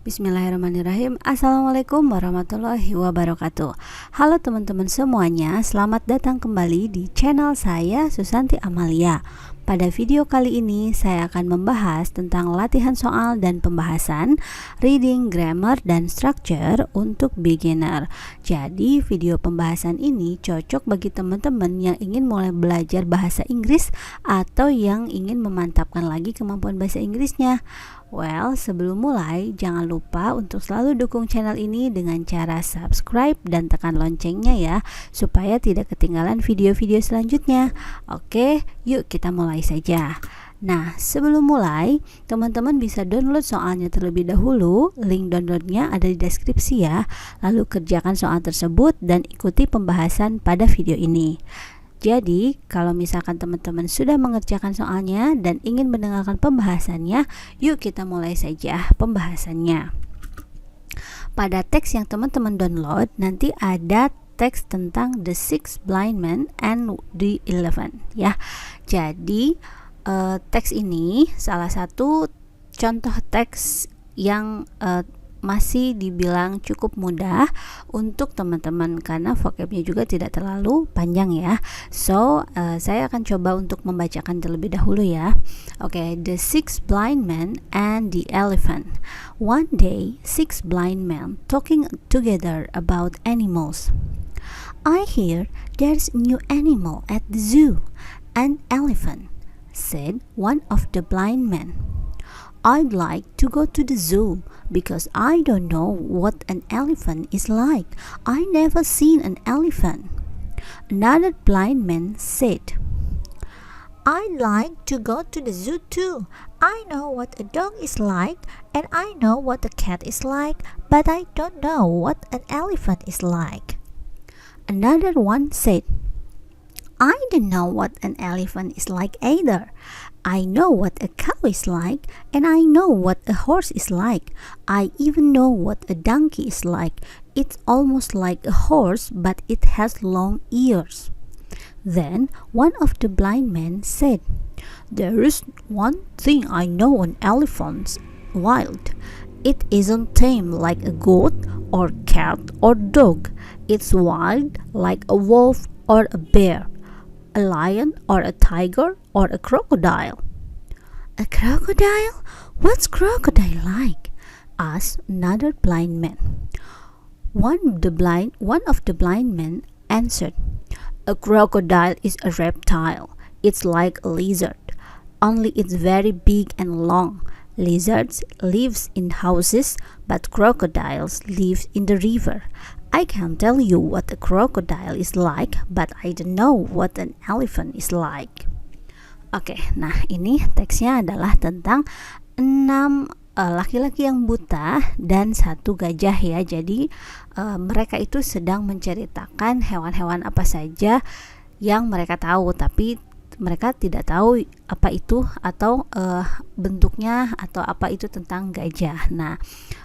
Bismillahirrahmanirrahim. Assalamualaikum warahmatullahi wabarakatuh. Halo teman-teman semuanya, selamat datang kembali di channel saya Susanti Amalia. Pada video kali ini saya akan membahas tentang latihan soal dan pembahasan reading, grammar, dan structure untuk beginner. Jadi video pembahasan ini cocok bagi teman-teman yang ingin mulai belajar bahasa Inggris atau yang ingin memantapkan lagi kemampuan bahasa Inggrisnya. Well, sebelum mulai, jangan lupa untuk selalu dukung channel ini dengan cara subscribe dan tekan loncengnya ya, supaya tidak ketinggalan video-video selanjutnya. Oke, yuk kita mulai saja. Nah, sebelum mulai, teman-teman bisa download soalnya terlebih dahulu. Link downloadnya ada di deskripsi ya. Lalu kerjakan soal tersebut dan ikuti pembahasan pada video ini. Jadi, kalau misalkan teman-teman sudah mengerjakan soalnya dan ingin mendengarkan pembahasannya, yuk kita mulai saja pembahasannya. Pada teks yang teman-teman download, nanti ada teks tentang The Six Blind Men and the Elephant ya. Jadi, teks ini salah satu contoh teks yang masih dibilang cukup mudah untuk teman-teman karena vocabnya juga tidak terlalu panjang ya. So, saya akan coba untuk membacakan terlebih dahulu ya. Oke, The Six Blind Men and the Elephant. One day, six blind men talking together about animals. I hear there's a new animal at the zoo, an elephant, said one of the blind men. I'd like to go to the zoo because I don't know what an elephant is like. I never seen an elephant. Another blind man said, I'd like to go to the zoo too. I know what a dog is like and I know what a cat is like, but I don't know what an elephant is like. Another one said, I don't know what an elephant is like either. I know what a cow is like, and I know what a horse is like. I even know what a donkey is like. It's almost like a horse, but it has long ears. Then one of the blind men said, There is one thing I know on elephants, wild. It isn't tame like a goat or cat or dog. It's wild like a wolf or a bear, a lion or a tiger or a crocodile. A crocodile? What's crocodile like? Asked another blind man. One of the blind men answered, A crocodile is a reptile. It's like a lizard, only it's very big and long. Lizards live in houses, but crocodiles live in the river. I can tell you what a crocodile is like, but I don't know what an elephant is like. Oke, nah ini teksnya adalah tentang 6 laki-laki yang buta dan 1 gajah ya. Jadi mereka itu sedang menceritakan hewan-hewan apa saja yang mereka tahu, tapi mereka tidak tahu apa itu atau bentuknya atau apa itu tentang gajah. Nah,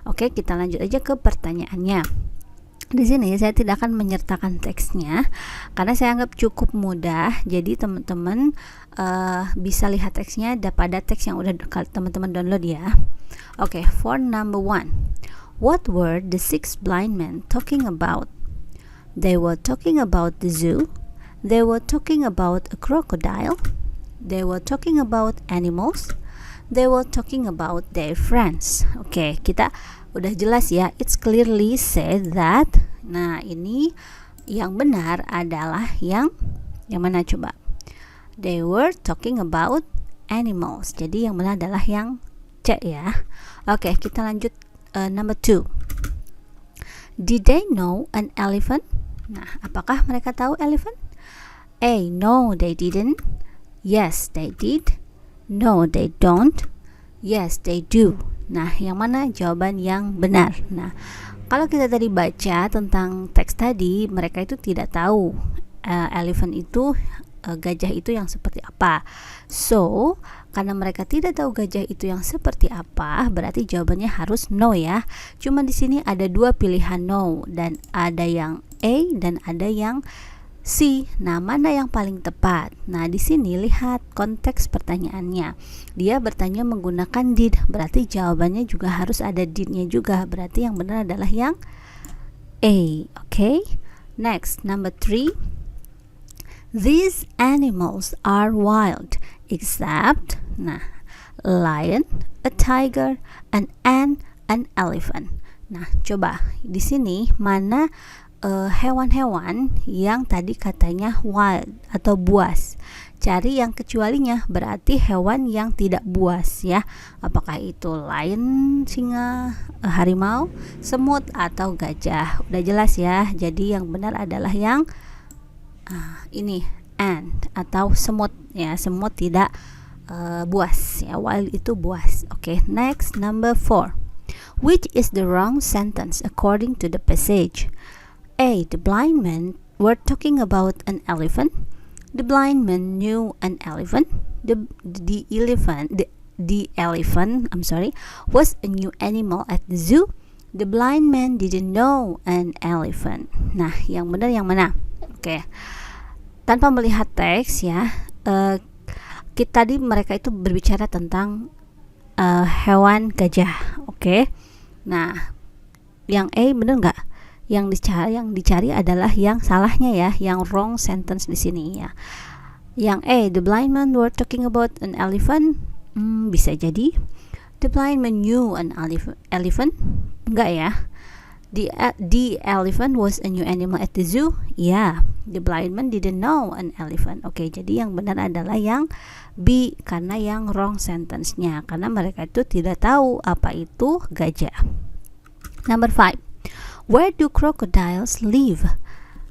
oke, kita lanjut aja ke pertanyaannya. Di sini saya tidak akan menyertakan teksnya karena saya anggap cukup mudah. Jadi teman-teman bisa lihat teksnya pada teks yang udah teman-teman download ya. Oke, for number 1. What were the six blind men talking about? They were talking about the zoo. They were talking about a crocodile. They were talking about animals. They were talking about their friends. Oke, kita udah jelas ya. It's clearly said that. Nah, ini yang benar adalah yang mana coba? They were talking about animals. Jadi yang benar adalah yang C ya. Oke, kita lanjut number 2. Did they know an elephant? Nah, apakah mereka tahu elephant? A. No, they didn't. Yes, they did. No, they don't. Yes, they do. Nah, yang mana jawaban yang benar? Nah, kalau kita tadi baca tentang teks tadi, mereka itu tidak tahu elephant itu, gajah itu yang seperti apa. So, karena mereka tidak tahu gajah itu yang seperti apa, berarti jawabannya harus no ya. Cuma di sini ada 2 pilihan no, dan ada yang A dan ada yang C. Nah, mana yang paling tepat? Nah, di sini lihat konteks pertanyaannya. Dia bertanya menggunakan did, berarti jawabannya juga harus ada did-nya juga. Berarti yang benar adalah yang A. Okay? Next, number 3. These animals are wild except lion, a tiger, an ant, an elephant. Nah, coba di sini mana hewan-hewan yang tadi katanya wild atau buas. Cari yang kecualinya, berarti hewan yang tidak buas ya. Apakah itu lion, singa, harimau, semut atau gajah? Udah jelas ya. Jadi yang benar adalah yang ini ant atau semut ya. Semut tidak buas ya. Wild itu buas. Oke, next number 4. Which is the wrong sentence according to the passage? A. The blind men were talking about an elephant. The blind man knew an elephant. The elephant was a new animal at the zoo. The blind man didn't know an elephant. Nah, yang benar yang mana? Oke. Tanpa melihat teks ya, tadi mereka itu berbicara tentang hewan gajah. Oke. Nah, yang A benar nggak? Yang dicari adalah yang salahnya ya, yang wrong sentence di sini ya. Yang A, the blind man were talking about an elephant, bisa jadi. The blind man knew an elephant, enggak ya. The elephant was a new animal at the zoo, ya. The blind man didn't know an elephant. Oke, jadi yang benar adalah yang B, karena yang wrong sentence-nya, karena mereka itu tidak tahu apa itu gajah. Number 5. Where do crocodiles live?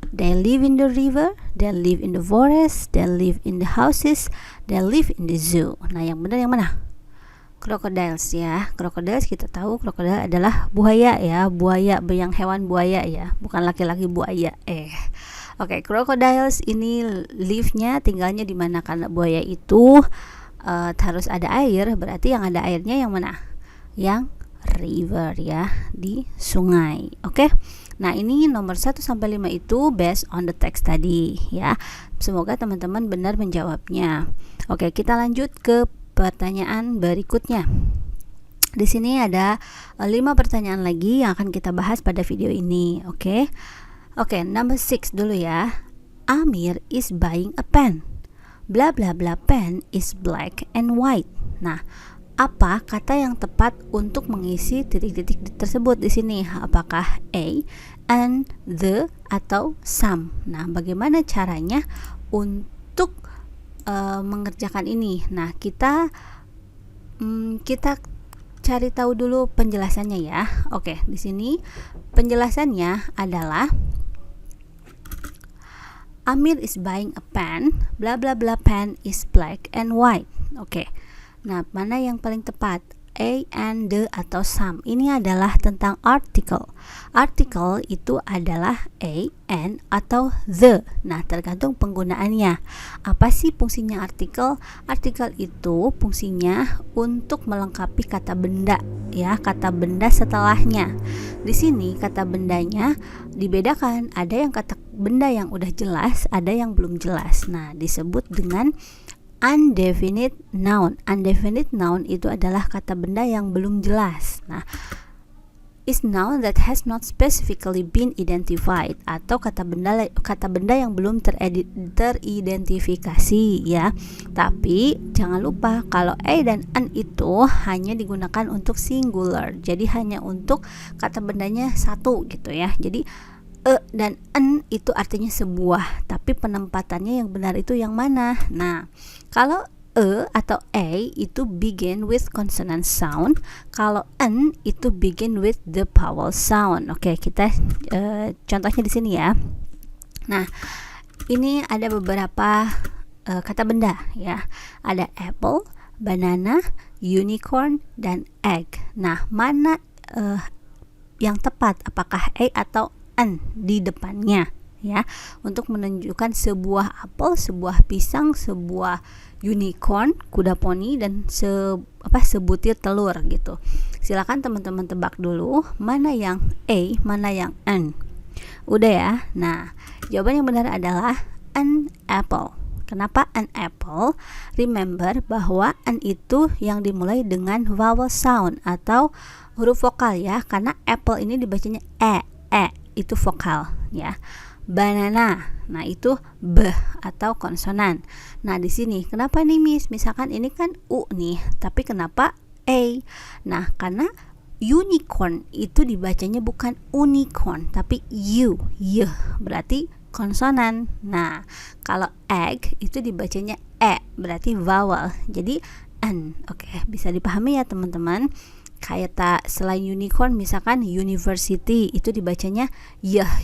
They live in the river, they live in the forest, they live in the houses, they live in the zoo. Nah, yang benar yang mana? Crocodiles ya. Crocodiles kita tahu crocodile adalah buaya ya, buaya yang hewan buaya ya, bukan laki-laki buaya. Oke, crocodiles ini live-nya, tinggalnya di mana? Karena buaya itu harus ada air, berarti yang ada airnya yang mana? Yang river ya, di sungai. Oke. Nah, ini nomor 1 sampai 5 itu based on the text tadi ya. Semoga teman-teman benar menjawabnya. Oke, kita lanjut ke pertanyaan berikutnya. Di sini ada 5 pertanyaan lagi yang akan kita bahas pada video ini. Oke, number 6 dulu ya. Amir is buying a pen. Bla bla bla, pen is black and white. Nah, apa kata yang tepat untuk mengisi titik-titik tersebut di sini? Apakah A, and, the, atau some? Nah, bagaimana caranya untuk mengerjakan ini? Nah, kita cari tahu dulu penjelasannya ya. Oke, di sini penjelasannya adalah Amir is buying a pen. Bla bla bla, pen is black and white. Oke. Nah, mana yang paling tepat? A, and, the, atau some? Ini adalah tentang article. Article itu adalah A, and, atau the. Nah, tergantung penggunaannya. Apa sih fungsinya article? Article itu fungsinya untuk melengkapi kata benda ya, kata benda setelahnya. Di sini kata bendanya dibedakan. Ada yang kata benda yang udah jelas, ada yang belum jelas. Nah, disebut dengan undefinite noun. Undefinite noun itu adalah kata benda yang belum jelas. Nah, is noun that has not specifically been identified, atau kata benda yang belum teridentifikasi ya. Tapi jangan lupa kalau a dan an itu hanya digunakan untuk singular. Jadi hanya untuk kata bendanya satu gitu ya. Jadi dan an itu artinya sebuah, tapi penempatannya yang benar itu yang mana? Nah, kalau atau a itu begin with consonant sound, kalau an itu begin with the vowel sound. Oke, kita contohnya di sini ya. Nah, ini ada beberapa kata benda ya. Ada apple, banana, unicorn, dan egg. Nah, mana yang tepat? Apakah a atau an di depannya ya, untuk menunjukkan sebuah apel, sebuah pisang, sebuah unicorn, kuda poni, dan sebutir telur gitu. Silakan teman-teman tebak dulu mana yang a, mana yang an. Udah ya. Nah, jawaban yang benar adalah an apple. Kenapa an apple? Remember bahwa an itu yang dimulai dengan vowel sound atau huruf vokal ya, karena apple ini dibacanya itu vokal ya. Banana, nah itu b atau konsonan. Nah di sini kenapa nih Miss? Misalkan ini kan u nih, tapi kenapa a? Nah karena unicorn itu dibacanya bukan unicorn tapi y, berarti konsonan. Nah kalau egg itu dibacanya berarti vowel, jadi an. Oke, bisa dipahami ya teman-teman. Kayak selain unicorn misalkan university itu dibacanya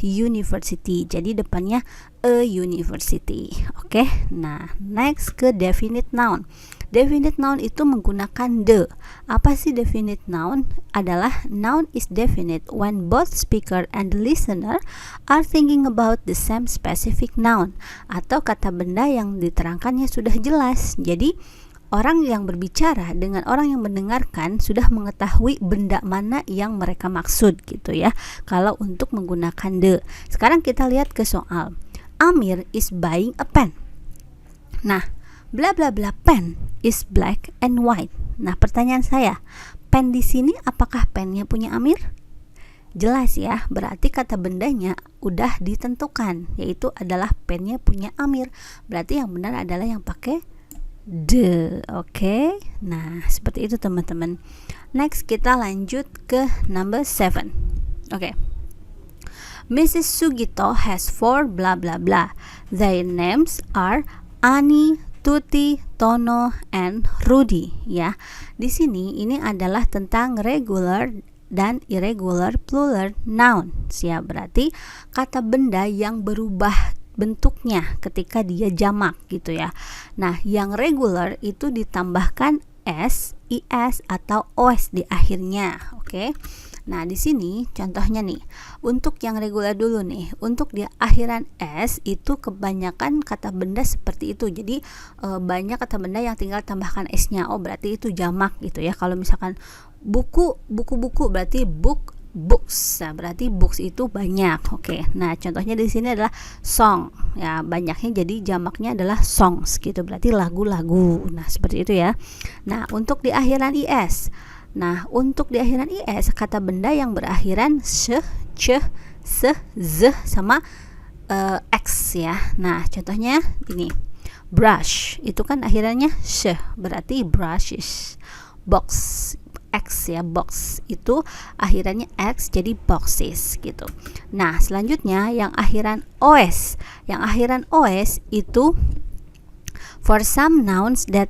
university, jadi depannya a university. Oke, nah next ke definite noun. Definite noun itu menggunakan the. Apa sih definite noun? Adalah noun is definite when both speaker and the listener are thinking about the same specific noun, atau kata benda yang diterangkannya sudah jelas. Jadi orang yang berbicara dengan orang yang mendengarkan sudah mengetahui benda mana yang mereka maksud gitu ya, kalau untuk menggunakan the. Sekarang kita lihat ke soal. Amir is buying a pen. Nah, bla bla bla pen is black and white. Nah, pertanyaan saya, pen di sini apakah pennya punya Amir? Jelas ya, berarti kata bendanya udah ditentukan, yaitu adalah pennya punya Amir. Berarti yang benar adalah yang pakai the. Oke. Nah, seperti itu teman-teman. Next kita lanjut ke number 7. Oke. Mrs. Sugito has 4 bla bla bla. Their names are Ani, Tuti, Tono, and Rudy ya. Di sini ini adalah tentang regular dan irregular plural nouns ya. Berarti kata benda yang berubah bentuknya ketika dia jamak gitu ya. Nah, yang regular itu ditambahkan s, is atau os di akhirnya. Oke. Nah, di sini contohnya nih. Untuk yang regular dulu nih. Untuk di akhiran s itu kebanyakan kata benda seperti itu. Jadi banyak kata benda yang tinggal tambahkan s-nya. Oh, berarti itu jamak gitu ya. Kalau misalkan buku-buku berarti books. Nah, berarti books itu banyak. Oke. Nah, contohnya di sini adalah song. Ya, banyaknya jadi jamaknya adalah songs gitu. Berarti lagu-lagu. Nah, seperti itu ya. Nah, untuk di akhiran is. Nah, untuk di akhiran is kata benda yang berakhiran sh, ch, se, z sama x ya. Nah, contohnya ini. Brush. Itu kan akhirannya sh, berarti brushes. Box X ya, box itu akhirannya X jadi boxes gitu. Nah, selanjutnya yang akhiran OS. Yang akhiran OS itu for some nouns that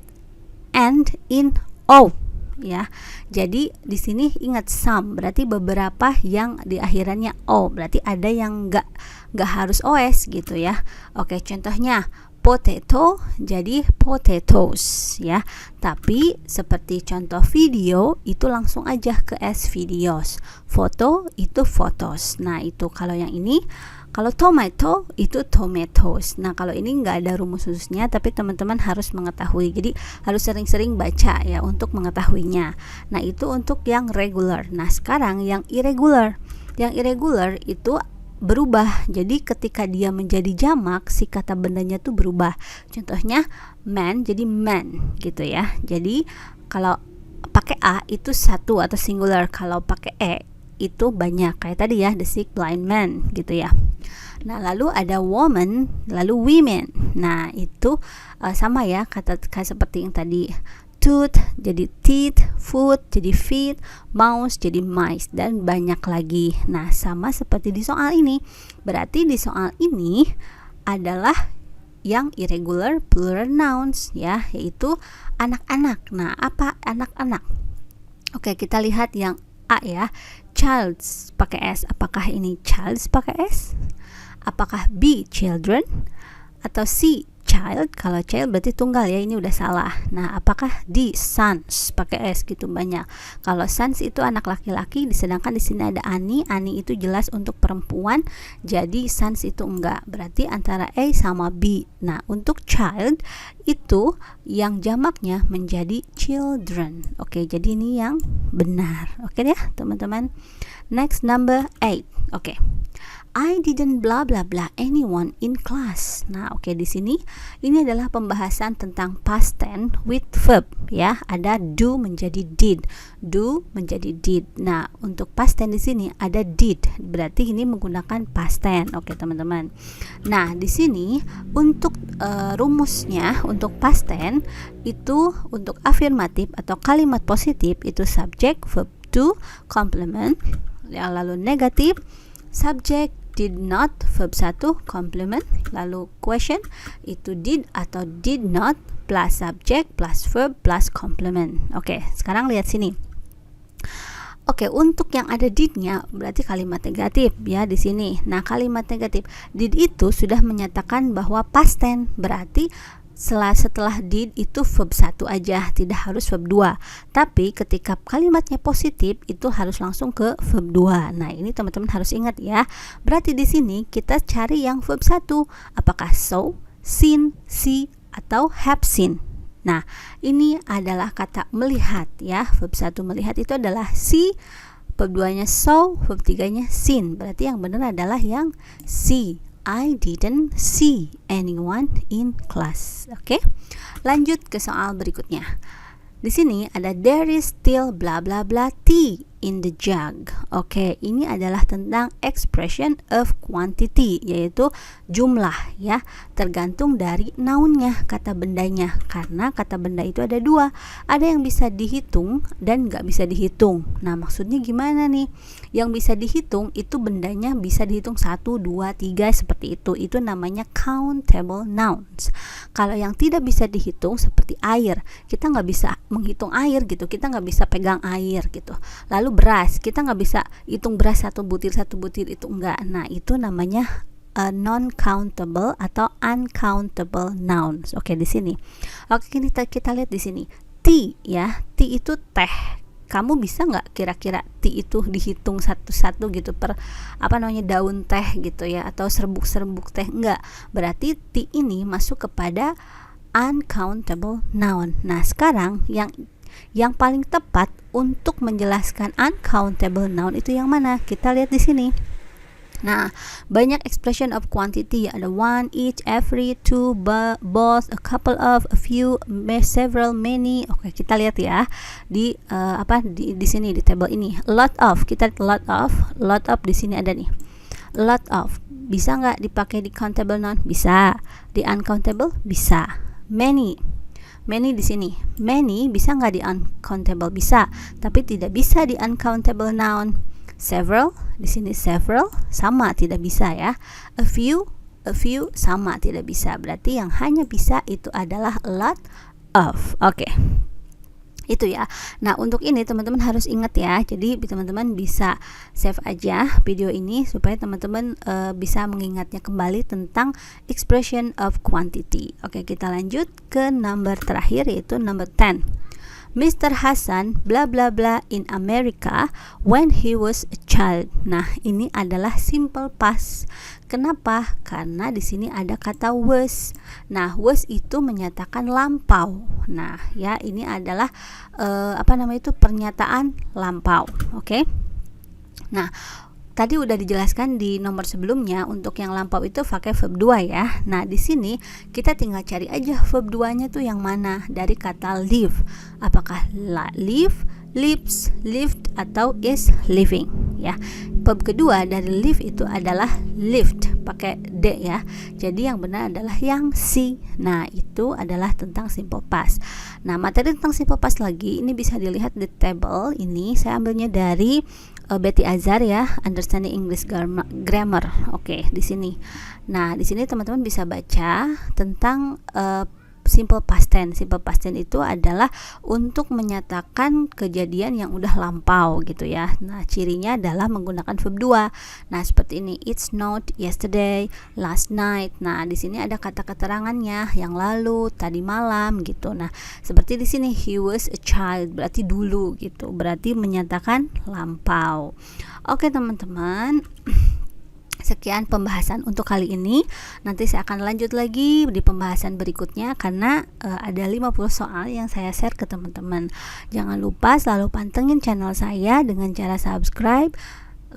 end in O ya. Jadi di sini ingat some berarti beberapa yang di akhirannya O. Berarti ada yang enggak harus OS gitu ya. Oke, contohnya potato jadi potatoes ya. Tapi seperti contoh video itu langsung aja ke s videos. Foto itu photos. Nah, itu kalau yang ini. Kalau tomato itu tomatoes. Nah, kalau ini nggak ada rumus khususnya, tapi teman-teman harus mengetahui. Jadi harus sering-sering baca ya untuk mengetahuinya. Nah, itu untuk yang regular. Nah, sekarang yang irregular. Yang irregular itu berubah. Jadi ketika dia menjadi jamak, si kata bendanya tuh berubah. Contohnya man jadi man gitu ya. Jadi kalau pakai a itu satu atau singular, kalau pakai e itu banyak. Kayak tadi ya, the sick blind man gitu ya. Nah, lalu ada woman, lalu women. Nah, itu sama ya kata seperti yang tadi. Tooth jadi teeth, foot jadi feet, mouse jadi mice, dan banyak lagi. Nah, sama seperti di soal ini. Berarti di soal ini adalah yang irregular plural nouns ya, yaitu anak-anak. Nah, apa anak-anak? Oke, kita lihat yang A ya. Childs pakai S. Apakah ini childs pakai S? Apakah B children? Atau C child? Kalau child berarti tunggal ya, ini udah salah. Nah, apakah D sons pakai S gitu banyak? Kalau sons itu anak laki-laki, sedangkan di sini ada Ani. Ani itu jelas untuk perempuan, jadi sons itu enggak. Berarti antara A sama B. Nah, untuk child itu yang jamaknya menjadi children. Oke, jadi ini yang benar. Oke ya, teman-teman. Next number 8. Oke. I didn't blah blah blah anyone in class. Nah, oke, di sini ini adalah pembahasan tentang past tense with verb ya. Ada do menjadi did, do menjadi did. Nah, untuk past tense di sini ada did, berarti ini menggunakan past tense. Oke, teman-teman. Nah, di sini untuk rumusnya untuk past tense itu untuk afirmatif atau kalimat positif itu subject, verb to, complement. Yang lalu negatif subject did not, verb 1 complement. Lalu question itu did atau did not plus subject plus verb plus complement. Oke, sekarang lihat sini. Oke, untuk yang ada did-nya berarti kalimat negatif ya di sini. Nah, kalimat negatif did itu sudah menyatakan bahwa past tense, berarti setelah did itu verb 1 aja, tidak harus verb 2. Tapi ketika kalimatnya positif itu harus langsung ke verb 2. Nah, ini teman-teman harus ingat ya. Berarti di sini kita cari yang verb 1. Apakah saw, seen, see atau have seen. Nah, ini adalah kata melihat ya. Verb 1 melihat itu adalah see, verb 2-nya saw, verb 3-nya seen. Berarti yang benar adalah yang see. I didn't see anyone in class. Oke. Lanjut ke soal berikutnya. Di sini ada there is still bla bla bla tea in the jug. Oke, ini adalah tentang expression of quantity, yaitu jumlah ya, tergantung dari nounnya, kata bendanya. Karena kata benda itu ada dua, ada yang bisa dihitung dan nggak bisa dihitung. Nah, maksudnya gimana nih? Yang bisa dihitung itu bendanya bisa dihitung 1, 2, 3 seperti itu. Itu namanya countable nouns. Kalau yang tidak bisa dihitung seperti air, kita nggak bisa menghitung air gitu, kita nggak bisa pegang air gitu. Lalu beras, kita nggak bisa hitung beras satu butir itu enggak. Nah, itu namanya non-countable atau uncountable nouns. Oke, di sini. Oke, kita lihat di sini. Tea ya, tea itu teh. Kamu bisa nggak kira-kira tea itu dihitung satu-satu gitu per daun teh gitu ya, atau serbuk-serbuk teh? Enggak. Berarti tea ini masuk kepada uncountable noun. Nah, sekarang yang paling tepat untuk menjelaskan uncountable noun itu yang mana? Kita lihat di sini. Nah, banyak expression of quantity, ada one, each, every, two, both, a couple of, a few, several, many. Oke, kita lihat ya di di sini di table ini. Lot of, kita lihat lot of di sini ada nih. Lot of bisa nggak dipakai di countable noun? Bisa. Di uncountable? Bisa. Many di sini. Many bisa nggak di uncountable? Bisa, tapi tidak bisa di uncountable noun. Several di sini, several sama, tidak bisa ya. A few sama, tidak bisa. Berarti yang hanya bisa itu adalah a lot of. Oke. Itu ya. Nah, untuk ini teman-teman harus ingat ya. Jadi teman-teman bisa save aja video ini supaya teman-teman bisa mengingatnya kembali tentang expression of quantity. Oke, kita lanjut ke number terakhir, yaitu number 10. Mr. Hasan bla bla bla in America when he was a child. Nah, ini adalah simple past. Kenapa? Karena di sini ada kata was. Nah, was itu menyatakan lampau. Nah, ya ini adalah pernyataan lampau. Oke. Nah, tadi udah dijelaskan di nomor sebelumnya, untuk yang lampau itu pakai verb 2 ya. Nah, di sini kita tinggal cari aja verb 2-nya tuh yang mana dari kata live. Apakah live, lives, lived atau is living ya. Verb kedua dari live itu adalah lived, pakai d ya. Jadi yang benar adalah yang C. Nah, itu adalah tentang simple past. Nah, materi tentang simple past lagi ini bisa dilihat di table ini. Saya ambilnya dari Betty Azar ya, Understanding English Grammar. Oke, di sini. Nah, di sini teman-teman bisa baca tentang simple past tense. Simple past tense itu adalah untuk menyatakan kejadian yang udah lampau gitu ya. Nah, cirinya adalah menggunakan verb 2. Nah, seperti ini, it snowed yesterday, last night. Nah, di sini ada kata keterangannya, yang lalu, tadi malam gitu. Nah, seperti di sini, he was a child, berarti dulu gitu. Berarti menyatakan lampau. Oke, teman-teman. Sekian pembahasan untuk kali ini. Nanti saya akan lanjut lagi di pembahasan berikutnya karena ada 50 soal yang saya share ke teman-teman. Jangan lupa selalu pantengin channel saya dengan cara subscribe,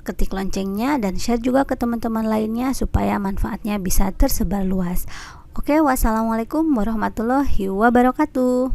ketik loncengnya dan share juga ke teman-teman lainnya supaya manfaatnya bisa tersebar luas. Oke, wassalamualaikum warahmatullahi wabarakatuh.